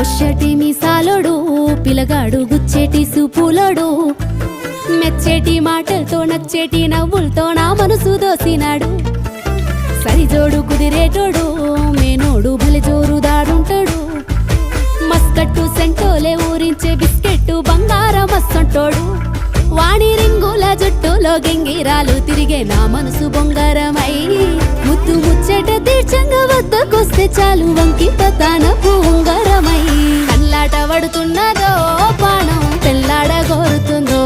కొచ్చటి మీసాలోడు పిలగాడు గుచ్చేటి సూపులోడు మెచ్చేటి మాటలతో నచ్చేటి నవ్వులతో నా మనసు దోసినాడు సరిజోడు కుదిరేటోడు మేనోడు భలే జోరుదాడుంటాడు మస్కట్టు సెంటోలే ఊరించే బిస్కెట్టు బంగారం మస్సంటోడు వాణి రింగుల జుట్టులో గెంగిరాలు తిరిగే నా మనసు బొంగారమై ముద్దు ముచ్చట తీర్చంగా వద్దకొస్తే చాలు వంకి పతాన ఉంగరమై కల్లాట పడుతున్నదో పానం తెల్లాడ కోరుతుందో